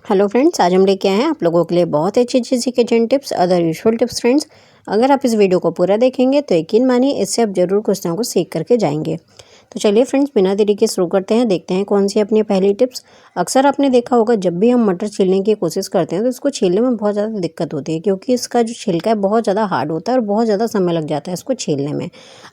Hello friends, आज हम लेके आए हैं आप लोगों के लिए बहुत अच्छी अच्छी kitchen tips, other usual tips. Friends, अगर आप इस वीडियो को पूरा देखेंगे तो यकीन मानिए इससे आप ज़रूर कुछ ना कुछ सीख करके जाएंगे। तो चलिए फ्रेंड्स, बिना देरी के शुरू करते हैं। देखते हैं कौन सी अपनी पहली टिप्स। अक्सर आपने देखा होगा जब भी हम मटर छीलने की कोशिश करते हैं तो इसको छीलने में बहुत ज़्यादा दिक्कत होती है, क्योंकि इसका जो छिलका है बहुत ज़्यादा हार्ड होता है और बहुत ज़्यादा समय लग जाता है इसको छीलने में।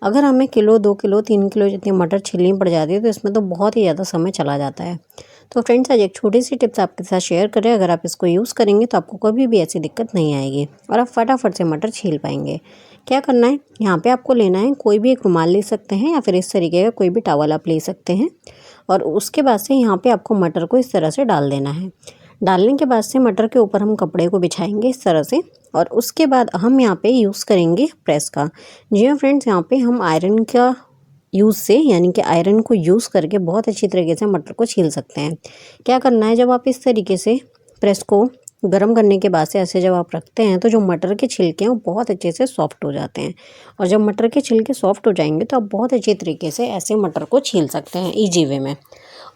अगर हमें किलो 2 किलो 3 किलो जितनी मटर छीलनी पड़ जाती है तो इसमें तो बहुत ही ज़्यादा समय चला जाता है। तो फ्रेंड्स, आज एक छोटी सी टिप्स आपके साथ शेयर करें। अगर आप इसको यूज़ करेंगे तो आपको कभी भी ऐसी दिक्कत नहीं आएगी और आप फटाफट से मटर छील पाएंगे। क्या करना है, यहाँ पे आपको लेना है, कोई भी एक रुमाल ले सकते हैं या फिर इस तरीके का कोई भी टॉवल आप ले सकते हैं। और उसके बाद से यहाँ पे आपको मटर को इस तरह से डाल देना है। डालने के बाद से मटर के ऊपर हम कपड़े को बिछाएंगे इस तरह से, और उसके बाद हम यहाँ पे यूज़ करेंगे प्रेस का। जी हाँ फ्रेंड्स, यहाँ पे हम आयरन का यूज़ से, यानी कि आयरन को यूज़ करके बहुत अच्छी तरीके से मटर को छील सकते हैं। क्या करना है, जब आप इस तरीके से प्रेस को गर्म करने के बाद से ऐसे जब आप रखते हैं तो जो मटर के छिलके हैं वो बहुत अच्छे से सॉफ्ट हो जाते हैं। और जब मटर के छिलके सॉफ्ट हो जाएंगे तो आप बहुत अच्छी तरीके से ऐसे मटर को छील सकते हैं ईजी वे में।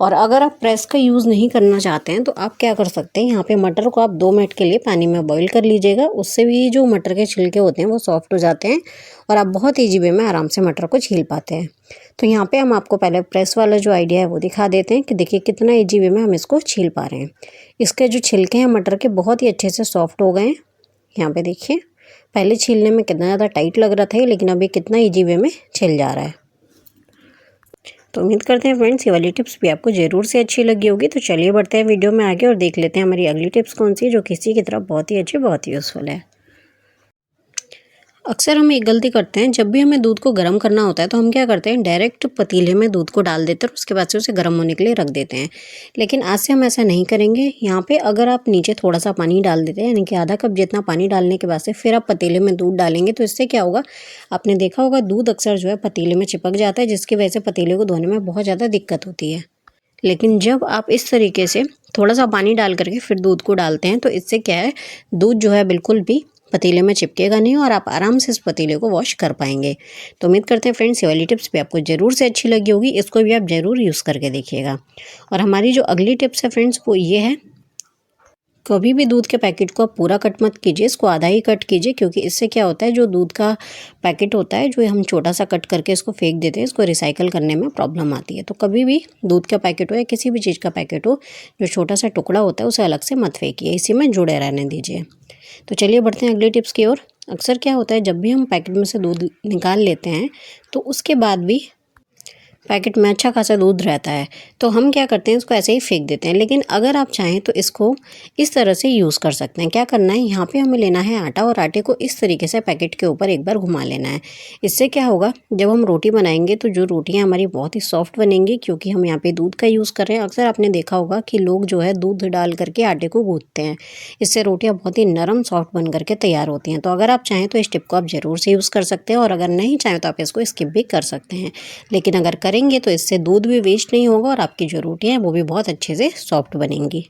और अगर आप प्रेस का यूज़ नहीं करना चाहते हैं तो आप क्या कर सकते हैं, यहाँ पे मटर को आप 2 मिनट के लिए पानी में बॉईल कर लीजिएगा। उससे भी जो मटर के छिलके होते हैं वो सॉफ्ट हो जाते हैं और आप बहुत ईजी वे में आराम से मटर को छील पाते हैं। तो यहाँ पे हम आपको पहले प्रेस वाला जो आइडिया है वो दिखा देते हैं कि देखिए कितना ईजी वे में हम इसको छील पा रहे हैं। इसके जो छिलके हैं मटर के बहुत ही अच्छे से सॉफ्ट हो गए हैं। यहाँ पे देखिए, पहले छीलने में कितना ज़्यादा टाइट लग रहा था, लेकिन अभी कितना ईजी वे में छिल जा रहा है। तो उम्मीद करते हैं फ्रेंड्स ये वाली टिप्स भी आपको ज़रूर से अच्छी लगी होगी। तो चलिए बढ़ते हैं वीडियो में आगे और देख लेते हैं हमारी अगली टिप्स कौन सी है, जो किसी की तरफ बहुत ही अच्छी, बहुत ही यूज़फुल है। अक्सर हम एक गलती करते हैं, जब भी हमें दूध को गर्म करना होता है तो हम क्या करते हैं, डायरेक्ट पतीले में दूध को डाल देते हैं और उसके बाद से उसे गर्म होने के लिए रख देते हैं। लेकिन आज से हम ऐसा नहीं करेंगे। यहाँ पे अगर आप नीचे थोड़ा सा पानी डाल देते हैं, यानी कि आधा कप जितना पानी डालने के बाद से फिर आप पतीले में दूध डालेंगे, तो इससे क्या होगा, आपने देखा होगा दूध अक्सर जो है पतीले में चिपक जाता है, जिसकी वजह से पतीले को धोने में बहुत ज़्यादा दिक्कत होती है। लेकिन जब आप इस तरीके से थोड़ा सा पानी डाल करके फिर दूध को डालते हैं तो इससे क्या है, दूध जो है बिल्कुल भी पतीले में चिपकेगा नहीं और आप आराम से इस पतीले को वॉश कर पाएंगे। तो उम्मीद करते हैं फ्रेंड्स ये वाली टिप्स भी आपको ज़रूर से अच्छी लगी होगी। इसको भी आप ज़रूर यूज़ करके देखिएगा। और हमारी जो अगली टिप्स है फ्रेंड्स वो ये है, कभी भी दूध के पैकेट को आप पूरा कट मत कीजिए, इसको आधा ही कट कीजिए। क्योंकि इससे क्या होता है, जो दूध का पैकेट होता है जो हम छोटा सा कट करके इसको फेंक देते हैं, इसको रिसाइकल करने में प्रॉब्लम आती है। तो कभी भी दूध का पैकेट हो या किसी भी चीज़ का पैकेट हो, जो छोटा सा टुकड़ा होता है उसे अलग से मत फेंकिए, इसी में जुड़े रहने दीजिए। तो चलिए बढ़ते हैं अगली टिप्स की ओर। अक्सर क्या होता है, जब भी हम पैकेट में से दूध निकाल लेते हैं तो उसके बाद भी पैकेट में अच्छा खासा दूध रहता है, तो हम क्या करते हैं, इसको ऐसे ही फेंक देते हैं। लेकिन अगर आप चाहें तो इसको इस तरह से यूज़ कर सकते हैं। क्या करना है, यहाँ पे हमें लेना है आटा और आटे को इस तरीके से पैकेट के ऊपर एक बार घुमा लेना है। इससे क्या होगा, जब हम रोटी बनाएंगे तो जो रोटियाँ हमारी बहुत ही सॉफ्ट बनेंगी, क्योंकि हम यहाँ पे दूध का यूज़ कर रहे हैं। अक्सर आपने देखा होगा कि लोग जो है दूध डाल करके आटे को गूँथते हैं, इससे रोटियाँ बहुत ही नरम सॉफ्ट बन करके तैयार होती हैं। तो अगर आप चाहें तो इस टिप को आप ज़रूर से यूज़ कर सकते हैं, और अगर नहीं चाहें तो आप इसको स्किप भी कर सकते हैं। लेकिन अगर करेंगे तो इससे दूध भी वेस्ट नहीं होगा और आपकी जो रोटियां हैं वो भी बहुत अच्छे से सॉफ्ट बनेंगी।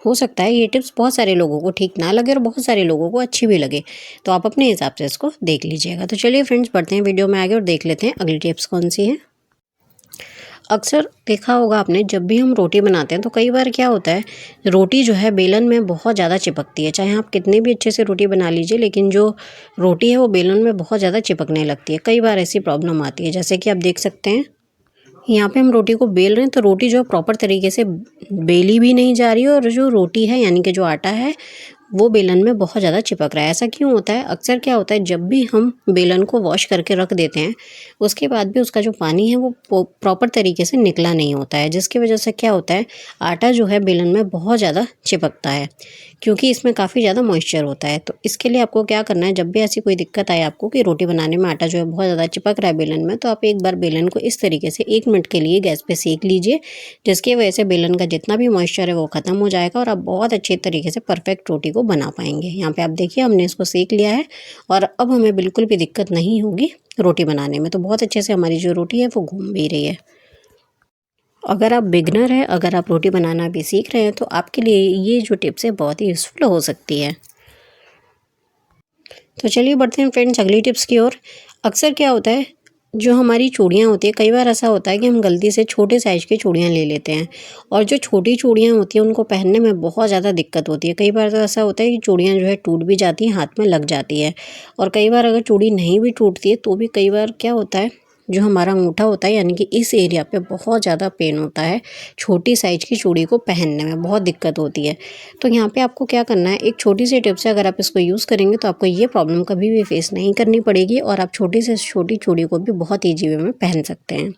हो सकता है ये टिप्स बहुत सारे लोगों को ठीक ना लगे और बहुत सारे लोगों को अच्छी भी लगे, तो आप अपने हिसाब से इसको देख लीजिएगा। तो चलिए फ्रेंड्स, बढ़ते हैं वीडियो में आगे और देख लेते हैं अगली टिप्स कौन सी है। अक्सर देखा होगा आपने, जब भी हम रोटी बनाते हैं तो कई बार क्या होता है, रोटी जो है बेलन में बहुत ज़्यादा चिपकती है। चाहे आप कितने भी अच्छे से रोटी बना लीजिए, लेकिन जो रोटी है वो बेलन में बहुत ज़्यादा चिपकने लगती है। कई बार ऐसी प्रॉब्लम आती है, जैसे कि आप देख सकते हैं यहाँ पे हम रोटी को बेल रहे हैं तो रोटी जो है प्रॉपर तरीके से बेली भी नहीं जा रही है, और जो रोटी है यानी कि जो आटा है वो बेलन में बहुत ज़्यादा चिपक रहा है। ऐसा क्यों होता है, अक्सर क्या होता है, जब भी हम बेलन को वॉश करके रख देते हैं उसके बाद भी उसका जो पानी है वो प्रॉपर तरीके से निकला नहीं होता है, जिसकी वजह से क्या होता है, आटा जो है बेलन में बहुत ज़्यादा चिपकता है, क्योंकि इसमें काफ़ी ज़्यादा मॉइस्चर होता है। तो इसके लिए आपको क्या करना है, जब भी ऐसी कोई दिक्कत आए आपको कि रोटी बनाने में आटा जो है बहुत ज़्यादा चिपक रहा है बेलन में, तो आप एक बार बेलन को इस तरीके से 1 मिनट के लिए गैस पे सेक लीजिए, जिसकी वजह से बेलन का जितना भी मॉइस्चर है वो ख़त्म हो जाएगा और आप बहुत अच्छे तरीके से परफेक्ट रोटी को बना पाएंगे। यहाँ पे आप देखिए हमने इसको सेक लिया है और अब हमें बिल्कुल भी दिक्कत नहीं होगी रोटी बनाने में। तो बहुत अच्छे से हमारी जो रोटी है वो घूम भी रही है। अगर आप बिगनर हैं, अगर आप रोटी बनाना भी सीख रहे हैं, तो आपके लिए ये जो टिप्स है बहुत ही यूज़फुल हो सकती है। तो चलिए बढ़ते हैं फ्रेंड्स अगली टिप्स की ओर। अक्सर क्या होता है, जो हमारी चूड़ियाँ होती हैं, कई बार ऐसा होता है कि हम गलती से छोटे साइज़ की चूड़ियाँ ले लेते हैं और जो छोटी चूड़ियाँ होती हैं उनको पहनने में बहुत ज़्यादा दिक्कत होती है। कई बार तो ऐसा होता है कि चूड़ियाँ जो है टूट भी जाती हैं, हाथ में लग जाती है। और कई बार अगर चूड़ी नहीं भी टूटती है तो भी कई बार क्या होता है, जो हमारा अंगूठा होता है यानी कि इस एरिया पे बहुत ज़्यादा पेन होता है। छोटी साइज़ की चूड़ी को पहनने में बहुत दिक्कत होती है। तो यहाँ पे आपको क्या करना है, एक छोटी सी टिप से अगर आप इसको यूज़ करेंगे तो आपको ये प्रॉब्लम कभी भी फेस नहीं करनी पड़ेगी और आप छोटी से छोटी चूड़ी को भी बहुत ईजी वे में पहन सकते हैं।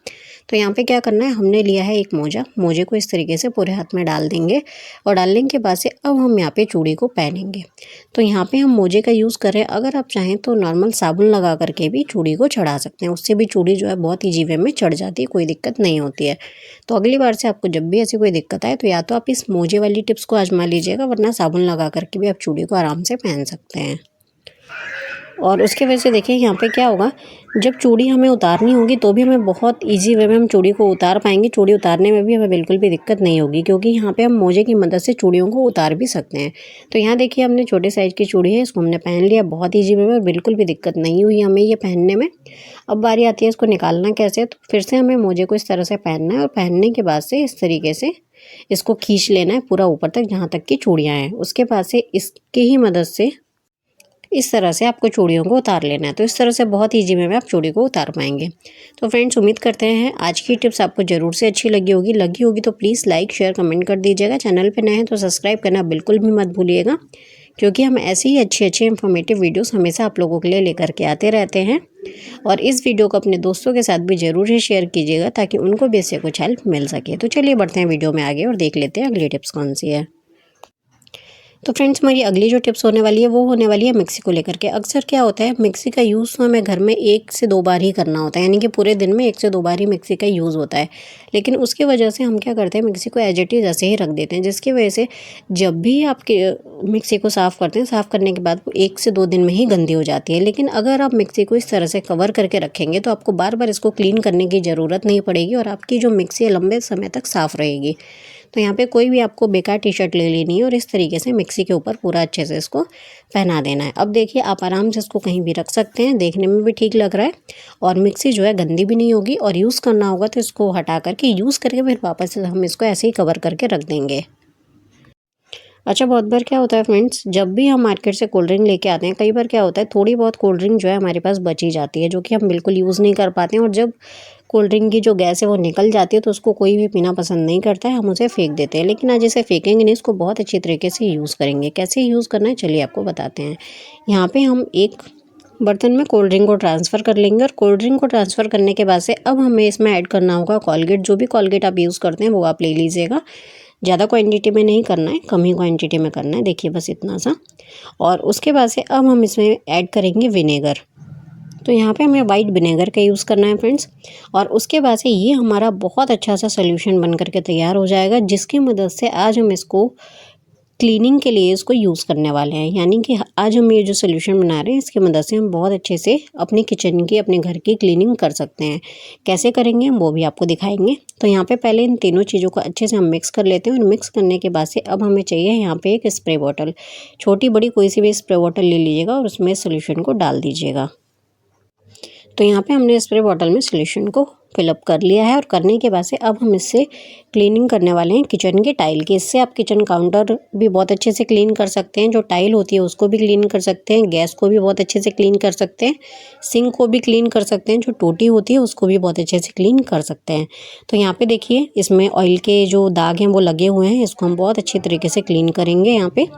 तो यहाँ पे क्या करना है, हमने लिया है एक मोजा, मोजे को इस तरीके से पूरे हाथ में डाल देंगे और डालने के बाद से अब हम यहाँ पे चूड़ी को पहनेंगे। तो यहाँ पे हम मोजे का यूज़ कर रहे हैं, अगर आप चाहें तो नॉर्मल साबुन लगा करके भी चूड़ी को चढ़ा सकते हैं, उससे भी चूड़ी जो है बहुत ईजी वे में चढ़ जाती है, कोई दिक्कत नहीं होती है। तो अगली बार से आपको जब भी ऐसी कोई दिक्कत आए तो या तो आप इस मोजे वाली टिप्स को आजमा लीजिएगा, वरना साबुन लगा करके भी आप चूड़ी को आराम से पहन सकते हैं। और उसकी वजह से देखिए यहाँ पे क्या होगा, जब चूड़ी हमें उतारनी होगी तो भी हमें बहुत इजी वे में हम चूड़ी को उतार पाएंगे। चूड़ी उतारने में भी हमें बिल्कुल भी दिक्कत नहीं होगी, क्योंकि यहाँ पे हम मोजे की मदद से चूड़ियों को उतार भी सकते हैं। तो यहाँ देखिए हमने छोटे साइज़ की चूड़ी है, इसको हमने पहन लिया बहुत ईजी वे में, बिल्कुल भी दिक्कत नहीं हुई हमें ये पहनने में। अब बारी आती है इसको निकालना कैसे, तो फिर से हमें मोजे को इस तरह से पहनना है और पहनने के बाद से इस तरीके से इसको खींच लेना है पूरा ऊपर तक, जहाँ तक की चूड़ियाँ हैं। उसके बाद से इसके ही मदद से इस तरह से आपको चूड़ियों को उतार लेना है। तो इस तरह से बहुत ईजी वे में आप चूड़ी को उतार पाएंगे। तो फ्रेंड्स, उम्मीद करते हैं आज की टिप्स आपको ज़रूर से अच्छी लगी होगी तो प्लीज़ लाइक शेयर कमेंट कर दीजिएगा। चैनल पे नए हैं तो सब्सक्राइब करना बिल्कुल भी मत भूलिएगा, क्योंकि हम ऐसी ही अच्छी अच्छी इन्फॉर्मेटिव वीडियोस हमेशा आप लोगों के लिए लेकर के आते रहते हैं। और इस वीडियो को अपने दोस्तों के साथ भी ज़रूर ही शेयर कीजिएगा, ताकि उनको भी इससे कुछ हेल्प मिल सके। तो चलिए बढ़ते हैं वीडियो में आगे और देख लेते हैं अगली टिप्स कौन सी है। तो फ्रेंड्स, हमारी अगली जो टिप्स होने वाली है वो होने वाली है मिक्सी को लेकर के। अक्सर क्या होता है, मिक्सी का यूज़ तो हमें घर में 1 से 2 बार ही करना होता है, यानी कि पूरे दिन में 1 से 2 बार ही मिक्सी का यूज़ होता है। लेकिन उसकी वजह से हम क्या करते हैं, मिक्सी को एज इट इज़ ऐसे ही रख देते हैं, जिसकी वजह से जब भी आपके मिक्सी को साफ़ करते हैं, साफ़ करने के बाद वो 1 से 2 दिन में ही गंदी हो जाती है। लेकिन अगर आप मिक्सी को इस तरह से कवर करके रखेंगे तो आपको बार बार इसको क्लीन करने की ज़रूरत नहीं पड़ेगी और आपकी जो मिक्सी है लंबे समय तक साफ़ रहेगी। तो यहाँ पे कोई भी आपको बेकार टी शर्ट ले लेनी है और इस तरीके से मिक्सी के ऊपर पूरा अच्छे से इसको पहना देना है। अब देखिए आप आराम से इसको कहीं भी रख सकते हैं, देखने में भी ठीक लग रहा है और मिक्सी जो है गंदी भी नहीं होगी। और यूज़ करना होगा तो इसको हटा करके यूज़ करके फिर वापस से हम इसको ऐसे ही कवर करके रख देंगे। अच्छा, बहुत बार क्या होता है फ्रेंड्स, जब भी हम मार्केट से कोल्ड ड्रिंक लेके आते हैं, कई बार क्या होता है थोड़ी बहुत कोल्ड ड्रिंक जो है हमारे पास बची जाती है, जो कि हम बिल्कुल यूज़ नहीं कर पाते हैं। और जब कोल्ड ड्रिंक की जो गैस है वो निकल जाती है तो उसको कोई भी पीना पसंद नहीं करता है, हम उसे फेंक देते हैं। लेकिन आज इसे फेंकेंगे नहीं, इसको बहुत अच्छी तरीके से यूज़ करेंगे। कैसे यूज़ करना है चलिए आपको बताते हैं। यहाँ पे हम एक बर्तन में कोल्ड ड्रिंक को ट्रांसफ़र कर लेंगे और कोल्ड ड्रिंक को ट्रांसफ़र करने के बाद से अब हमें इसमें ऐड करना होगा कोलगेट। जो भी कोलगेट आप यूज़ करते हैं वो आप ले लीजिएगा। ज़्यादा क्वांटिटी में नहीं करना है, कम ही क्वांटिटी में करना है, देखिए बस इतना सा। और उसके बाद से अब हम इसमें ऐड करेंगे विनेगर। तो यहाँ पे हमें वाइट विनेगर का यूज़ करना है फ्रेंड्स। और उसके बाद से ये हमारा बहुत अच्छा सा सॉल्यूशन बन करके तैयार हो जाएगा, जिसकी मदद से आज हम इसको क्लीनिंग के लिए इसको यूज़ करने वाले हैं। यानी कि आज हम ये जो सॉल्यूशन बना रहे हैं इसकी मदद से हम बहुत अच्छे से अपनी किचन की, अपने घर की क्लीनिंग कर सकते हैं। कैसे करेंगे हम वो भी आपको दिखाएंगे। तो यहाँ पे पहले इन तीनों चीज़ों को अच्छे से हम मिक्स कर लेते हैं और मिक्स करने के बाद से अब हमें चाहिए यहाँ पे एक स्प्रे बॉटल। छोटी बड़ी कोई सी भी स्प्रे बॉटल ले लीजिएगा और उसमें सॉल्यूशन को डाल दीजिएगा। तो यहाँ पे हमने स्प्रे बॉटल में सॉल्यूशन को फिलअप कर लिया है और करने के बाद से अब हम इससे क्लीनिंग करने वाले हैं किचन के टाइल की। इससे आप किचन काउंटर भी बहुत अच्छे से क्लीन कर सकते हैं, जो टाइल होती है उसको भी क्लीन कर सकते हैं, गैस को भी बहुत अच्छे से क्लीन कर सकते हैं, सिंक को भी क्लीन कर सकते हैं, जो टूटी होती है उसको भी बहुत अच्छे से क्लीन कर सकते हैं। तो यहाँ पे देखिए इसमें ऑयल के जो दाग हैं वो लगे हुए हैं, इसको हम बहुत अच्छे तरीके से क्लीन करेंगे यहाँ पे।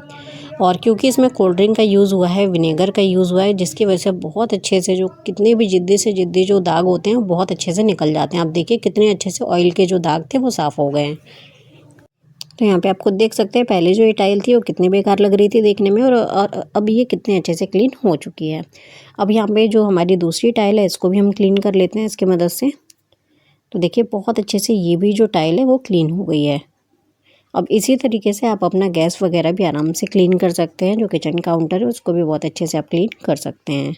और क्योंकि इसमें कोल्ड ड्रिंक का यूज़ हुआ है, विनेगर का यूज़ हुआ है, जिसकी वजह से बहुत अच्छे से जो कितने भी जिद्दी से जिद्दी जो दाग होते हैं वो बहुत अच्छे से निकल जाते हैं। आप देखिए कितने अच्छे से ऑयल के जो दाग थे वो साफ़ हो गए हैं। तो यहाँ पे आप खुद देख सकते हैं पहले जो ये टाइल थी वो कितनी बेकार लग रही थी देखने में, और अब ये कितने अच्छे से क्लीन हो चुकी है। अब यहाँ पे जो हमारी दूसरी टाइल है इसको भी हम क्लीन कर लेते हैं इसकी मदद से। तो देखिए बहुत अच्छे से ये भी जो टाइल है वो क्लीन हो गई है। अब इसी तरीके से आप अपना गैस वगैरह भी आराम से क्लीन कर सकते हैं, जो किचन काउंटर है उसको भी बहुत अच्छे से आप क्लीन कर सकते हैं।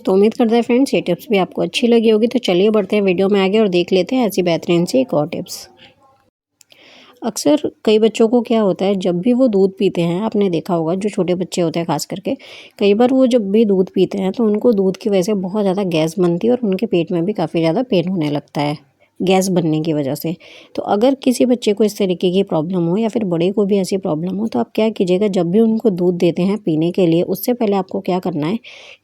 तो उम्मीद करते हैं फ्रेंड्स ये टिप्स भी आपको अच्छी लगी होगी। तो चलिए बढ़ते हैं वीडियो में आगे और देख लेते हैं ऐसी बेहतरीन सी एक और टिप्स। अक्सर कई बच्चों को क्या होता है, जब भी वो दूध पीते हैं, आपने देखा होगा जो छोटे बच्चे होते हैं खास करके, कई बार वो जब भी दूध पीते हैं तो उनको दूध की वजह से बहुत ज़्यादा गैस बनती है और उनके पेट में भी काफ़ी ज़्यादा पेन होने लगता है गैस बनने की वजह से। तो अगर किसी बच्चे को इस तरीके की प्रॉब्लम हो या फिर बड़े को भी ऐसी प्रॉब्लम हो, तो आप क्या कीजिएगा, जब भी उनको दूध देते हैं पीने के लिए, उससे पहले आपको क्या करना है,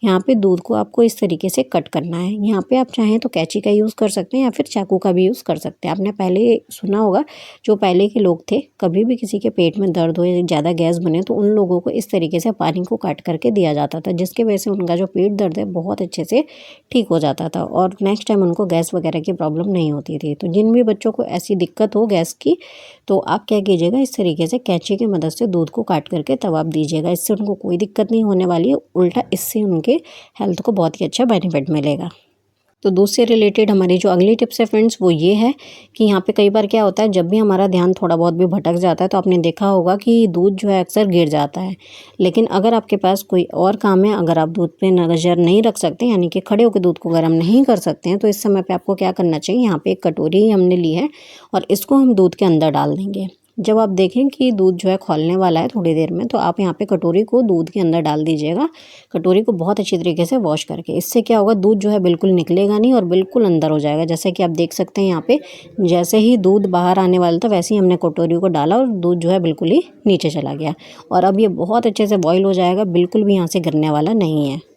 यहाँ पे दूध को आपको इस तरीके से कट करना है। यहाँ पे आप चाहें तो कैंची का यूज़ कर सकते हैं या फिर चाकू का भी यूज़ कर सकते हैं। आपने पहले सुना होगा, जो पहले के लोग थे, कभी भी किसी के पेट में दर्द हो या ज़्यादा गैस बने तो उन लोगों को इस तरीके से पानी को काट करके दिया जाता था, जिसकी वजह से उनका जो पेट दर्द है बहुत अच्छे से ठीक हो जाता था और नेक्स्ट टाइम उनको गैस वगैरह की प्रॉब्लम नहीं होती थी। तो जिन भी बच्चों को ऐसी दिक्कत हो गैस की, तो आप क्या कीजिएगा, इस तरीके से कैंची की मदद से दूध को काट करके तब आप दीजिएगा। इससे उनको कोई दिक्कत नहीं होने वाली है, उल्टा इससे उनके हेल्थ को बहुत ही अच्छा बेनिफिट मिलेगा। तो दूध से रिलेटेड हमारी जो अगली टिप्स है फ्रेंड्स, वो ये है कि यहाँ पे कई बार क्या होता है, जब भी हमारा ध्यान थोड़ा बहुत भी भटक जाता है तो आपने देखा होगा कि दूध जो है अक्सर गिर जाता है। लेकिन अगर आपके पास कोई और काम है, अगर आप दूध पे नज़र नहीं रख सकते, यानी कि खड़े होकर दूध को गर्म नहीं कर सकते हैं, तो इस समय पे आपको क्या करना चाहिए, यहाँ पे एक कटोरी हमने ली है और इसको हम दूध के अंदर डाल देंगे। जब आप देखें कि दूध जो है खौलने वाला है थोड़ी देर में, तो आप यहाँ पे कटोरी को दूध के अंदर डाल दीजिएगा, कटोरी को बहुत अच्छी तरीके से वॉश करके। इससे क्या होगा, दूध जो है बिल्कुल निकलेगा नहीं और बिल्कुल अंदर हो जाएगा। जैसे कि आप देख सकते हैं यहाँ पे, जैसे ही दूध बाहर आने वाला था वैसे ही हमने कटोरी को डाला और दूध जो है बिल्कुल ही नीचे चला गया और अब ये बहुत अच्छे से बॉईल हो जाएगा, बिल्कुल भी यहाँ से गिरने वाला नहीं है।